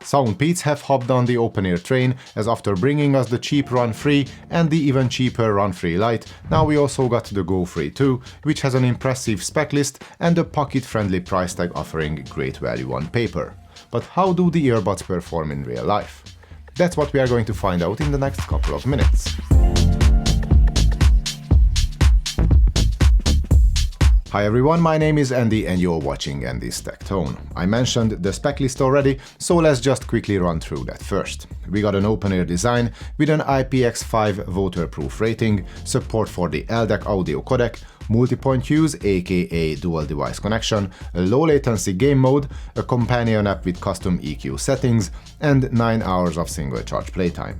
Soundpeats have hopped on the open-ear train, as after bringing us the cheap Run Free and the even cheaper Run Free Lite, now we also got the GoFree 2, which has an impressive spec list and a pocket-friendly price tag offering great value on paper. But how do the earbuds perform in real life? That's what we are going to find out in the next couple of minutes. Hi everyone, my name is Andy and you're watching Andy's Tech Tone. I mentioned the spec list already, so let's just quickly run through that first. We got an open-ear design with an IPX5 waterproof rating, support for the LDAC audio codec, multi-point use aka dual device connection, a low latency game mode, a companion app with custom EQ settings, and 9 hours of single charge playtime.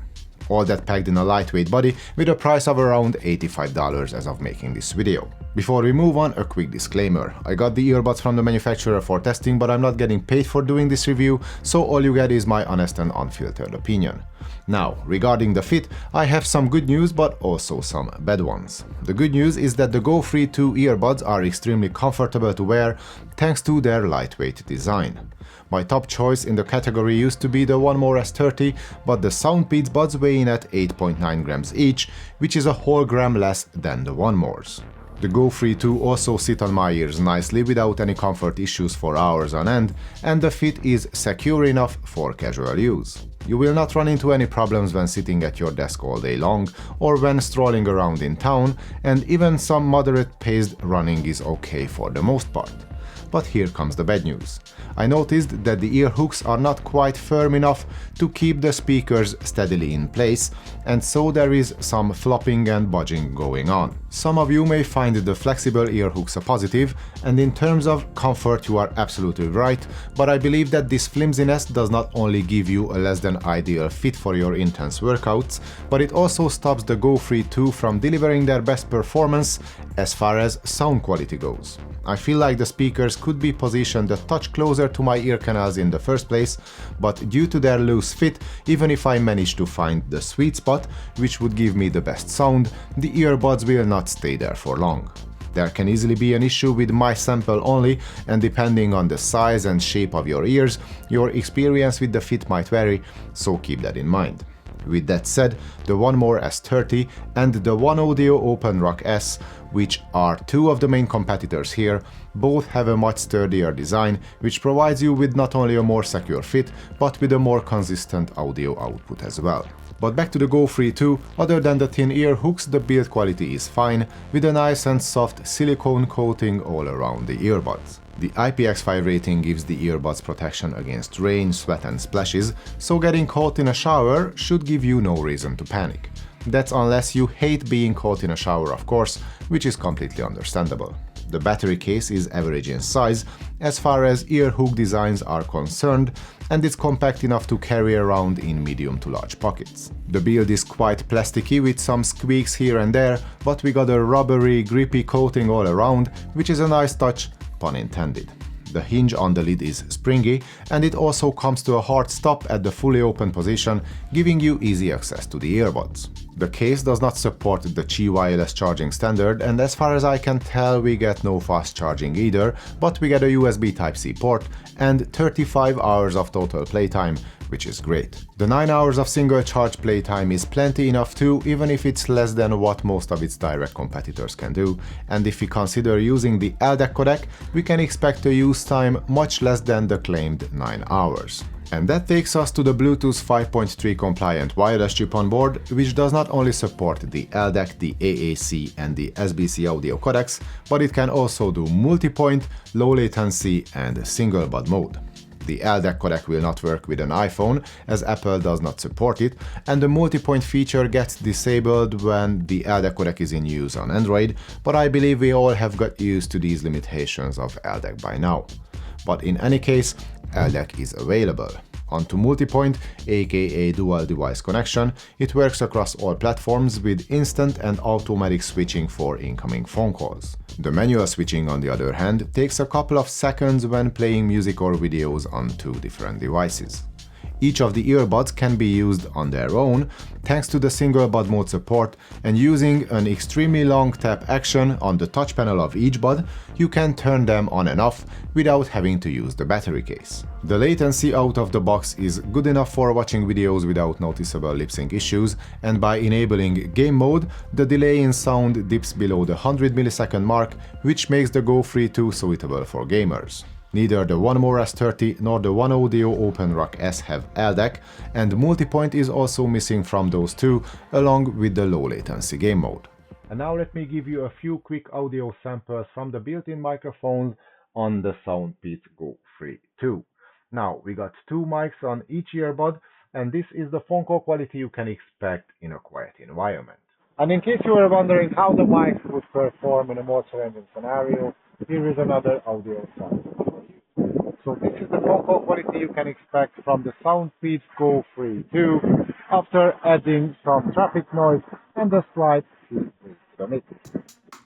All that packed in a lightweight body with a price of around $85 as of making this video. Before we move on, a quick disclaimer. I got the earbuds from the manufacturer for testing, but I'm not getting paid for doing this review, so all you get is my honest and unfiltered opinion. Now, regarding the fit, I have some good news but also some bad ones. The good news is that the GoFree 2 earbuds are extremely comfortable to wear thanks to their lightweight design. My top choice in the category used to be the One More S30, but the Soundpeats buds weigh in at 8.9 grams each, which is a whole gram less than the One Mores. The GoFree 2 also sit on my ears nicely without any comfort issues for hours on end, and the fit is secure enough for casual use. You will not run into any problems when sitting at your desk all day long or when strolling around in town, and even some moderate paced running is okay for the most part. But here comes the bad news. I noticed that the ear hooks are not quite firm enough to keep the speakers steadily in place, and so there is some flopping and budging going on. Some of you may find the flexible ear hooks a positive, and in terms of comfort you are absolutely right, but I believe that this flimsiness does not only give you a less than ideal fit for your intense workouts, but it also stops the GoFree 2 from delivering their best performance as far as sound quality goes. I feel like the speakers could be positioned a touch closer to my ear canals in the first place, but due to their loose fit, even if I manage to find the sweet spot, which would give me the best sound, the earbuds will not stay there for long. There can easily be an issue with my sample only, and depending on the size and shape of your ears, your experience with the fit might vary, so keep that in mind. With that said, the One More S30 and the One Audio Open Rock S, which are two of the main competitors here, both have a much sturdier design, which provides you with not only a more secure fit, but with a more consistent audio output as well. But back to the GoFree 2, other than the thin ear hooks, the build quality is fine, with a nice and soft silicone coating all around the earbuds. The IPX5 rating gives the earbuds protection against rain, sweat and splashes, so getting caught in a shower should give you no reason to panic. That's unless you hate being caught in a shower, of course, which is completely understandable. The battery case is average in size as far as ear hook designs are concerned, and it's compact enough to carry around in medium to large pockets. The build is quite plasticky with some squeaks here and there, but we got a rubbery, grippy coating all around, which is a nice touch, pun intended. The hinge on the lid is springy, and it also comes to a hard stop at the fully open position, giving you easy access to the earbuds. The case does not support the Qi wireless charging standard, and as far as I can tell we get no fast charging either, but we get a USB Type-C port and 35 hours of total playtime, which is great. The 9 hours of single charge playtime is plenty enough too, even if it's less than what most of its direct competitors can do, and if we consider using the LDAC codec, we can expect a use time much less than the claimed 9 hours. And that takes us to the Bluetooth 5.3 compliant wireless chip on board, which does not only support the LDAC, the AAC and the SBC audio codecs, but it can also do multi-point, low latency and single bud mode. The LDAC codec will not work with an iPhone, as Apple does not support it, and the multi-point feature gets disabled when the LDAC codec is in use on Android, but I believe we all have got used to these limitations of LDAC by now. But in any case, LDAC is available. Onto multipoint, aka dual device connection, it works across all platforms with instant and automatic switching for incoming phone calls. The manual switching, on the other hand, takes a couple of seconds when playing music or videos on two different devices. Each of the earbuds can be used on their own, thanks to the single bud mode support, and using an extremely long tap action on the touch panel of each bud, you can turn them on and off without having to use the battery case. The latency out of the box is good enough for watching videos without noticeable lip sync issues, and by enabling game mode, the delay in sound dips below the 100 millisecond mark, which makes the GoFree 2 suitable for gamers. Neither the One More S30 nor the One Audio OpenRock S have LDAC, and multipoint is also missing from those two, along with the low latency game mode. And now let me give you a few quick audio samples from the built-in microphones on the Soundpeats GoFree 2. Now, we got two mics on each earbud, and this is the phone call quality you can expect in a quiet environment. And in case you were wondering how the mics would perform in a more challenging scenario, here is another audio sample for you. So this is the phone call quality you can expect from the Soundpeats GoFree 2 after adding some traffic noise and a slight heat to the mix.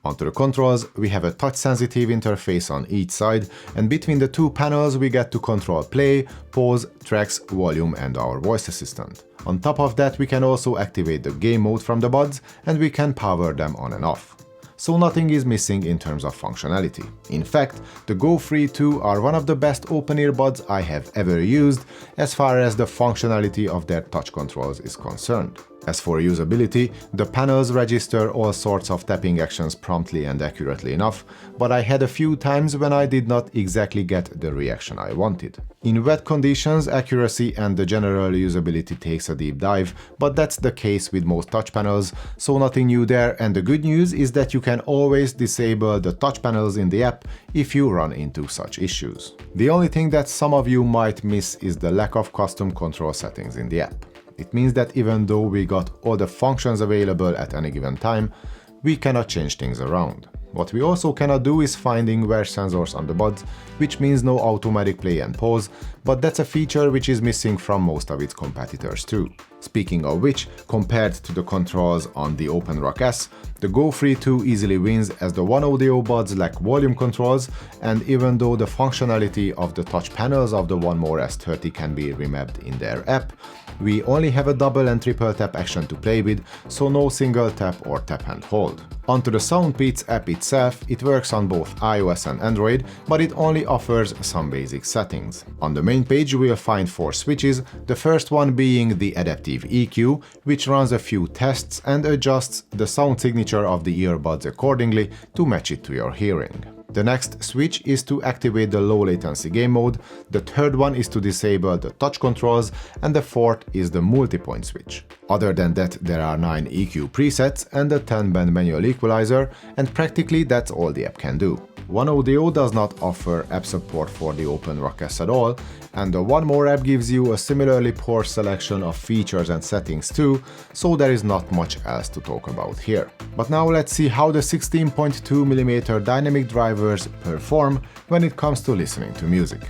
Onto the controls, we have a touch-sensitive interface on each side, and between the two panels we get to control play, pause, tracks, volume and our voice assistant. On top of that, we can also activate the game mode from the buds, and we can power them on and off. So nothing is missing in terms of functionality. In fact, the GoFree 2 are one of the best open-ear buds I have ever used as far as the functionality of their touch controls is concerned. As for usability, the panels register all sorts of tapping actions promptly and accurately enough, but I had a few times when I did not exactly get the reaction I wanted. In wet conditions, accuracy and the general usability takes a deep dive, but that's the case with most touch panels, so nothing new there, and the good news is that you can always disable the touch panels in the app if you run into such issues. The only thing that some of you might miss is the lack of custom control settings in the app. It means that even though we got all the functions available at any given time, we cannot change things around. What we also cannot do is finding wear sensors on the buds, which means no automatic play and pause, but that's a feature which is missing from most of its competitors too. Speaking of which, compared to the controls on the OpenRock S, the GoFree 2 easily wins as the One Audio buds lack volume controls, and even though the functionality of the touch panels of the One More S30 can be remapped in their app, we only have a double and triple tap action to play with, so no single tap or tap and hold. Onto the Soundpeats app itself, it works on both iOS and Android, but it only offers some basic settings. On the main page you will find 4 switches, the first one being the adaptive EQ, which runs a few tests and adjusts the sound signature of the earbuds accordingly to match it to your hearing. The next switch is to activate the low latency game mode, the third one is to disable the touch controls, and the fourth is the multi-point switch. Other than that, there are 9 EQ presets and a 10-band manual equalizer, and practically that's all the app can do. One Audio does not offer app support for the OpenRock S at all, and the One More app gives you a similarly poor selection of features and settings too, so there is not much else to talk about here. But now let's see how the 16.2mm dynamic drivers perform when it comes to listening to music,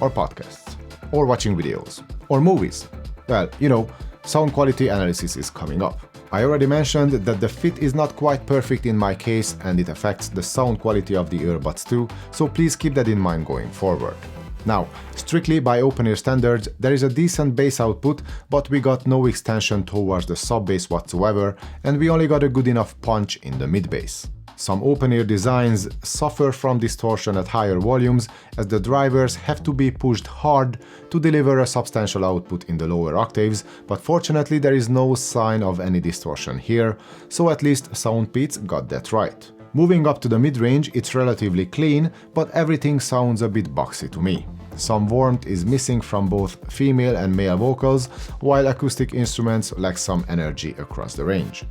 or podcasts, or watching videos, or movies. Well, you know, sound quality analysis is coming up. I already mentioned that the fit is not quite perfect in my case and it affects the sound quality of the earbuds too, so please keep that in mind going forward. Now, strictly by open-ear standards, there is a decent bass output, but we got no extension towards the sub-bass whatsoever, and we only got a good enough punch in the mid-bass. Some open-ear designs suffer from distortion at higher volumes, as the drivers have to be pushed hard to deliver a substantial output in the lower octaves, but fortunately there is no sign of any distortion here, so at least Soundpeats got that right. Moving up to the mid-range, it's relatively clean, but everything sounds a bit boxy to me. Some warmth is missing from both female and male vocals, while acoustic instruments lack some energy across the range.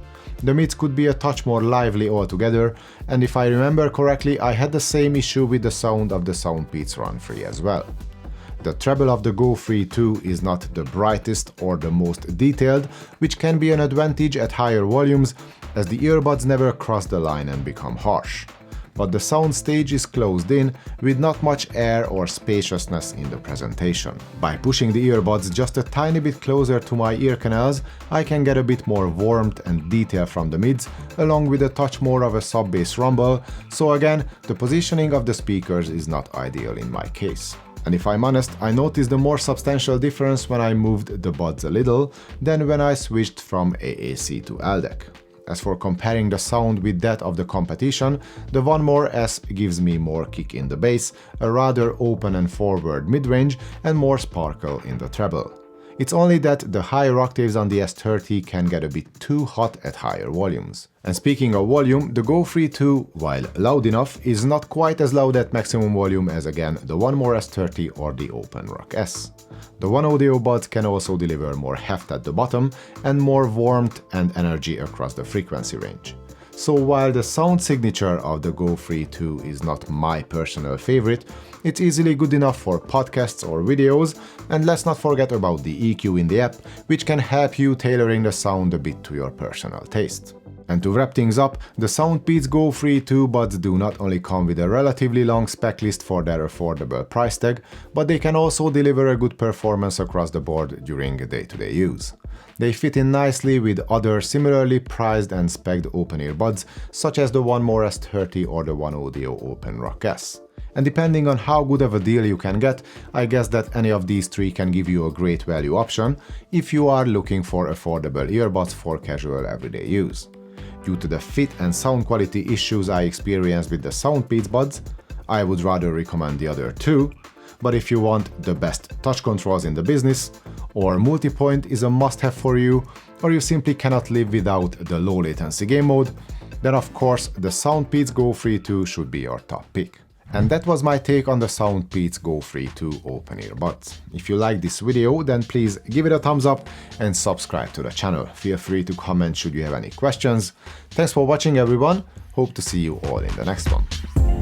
The mids could be a touch more lively altogether, and if I remember correctly, I had the same issue with the sound of the Soundpeats Run Free as well. The treble of the GoFree 2 is not the brightest or the most detailed, which can be an advantage at higher volumes, as the earbuds never cross the line and become harsh. But the sound stage is closed in, with not much air or spaciousness in the presentation. By pushing the earbuds just a tiny bit closer to my ear canals, I can get a bit more warmth and detail from the mids, along with a touch more of a sub-bass rumble, so again, the positioning of the speakers is not ideal in my case. And if I'm honest, I noticed a more substantial difference when I moved the buds a little than when I switched from AAC to LDAC. As for comparing the sound with that of the competition, the 1more gives me more kick in the bass, a rather open and forward mid-range, and more sparkle in the treble. It's only that the higher octaves on the S30 can get a bit too hot at higher volumes. And speaking of volume, the GoFree 2, while loud enough, is not quite as loud at maximum volume as again the 1more S30 or the Open Rock S. The One Audio buds can also deliver more heft at the bottom and more warmth and energy across the frequency range. So while the sound signature of the GoFree 2 is not my personal favorite, it's easily good enough for podcasts or videos, and let's not forget about the EQ in the app, which can help you tailoring the sound a bit to your personal taste. And to wrap things up, the Soundpeats GoFree 2 buds do not only come with a relatively long spec list for their affordable price tag, but they can also deliver a good performance across the board during day-to-day use. They fit in nicely with other similarly priced and spec'd open-ear buds, such as the 1more S30 or the One Audio Open Rock S. And depending on how good of a deal you can get, I guess that any of these three can give you a great value option if you are looking for affordable earbuds for casual everyday use. Due to the fit and sound quality issues I experienced with the Soundpeats buds, I would rather recommend the other two, but if you want the best touch controls in the business, or multipoint is a must-have for you, or you simply cannot live without the low latency game mode, then of course the Soundpeats GoFree 2 should be your top pick. And that was my take on the Soundpeats GoFree 2 open-ear buds. If you like this video, then please give it a thumbs up and subscribe to the channel. Feel free to comment should you have any questions. Thanks for watching everyone, hope to see you all in the next one.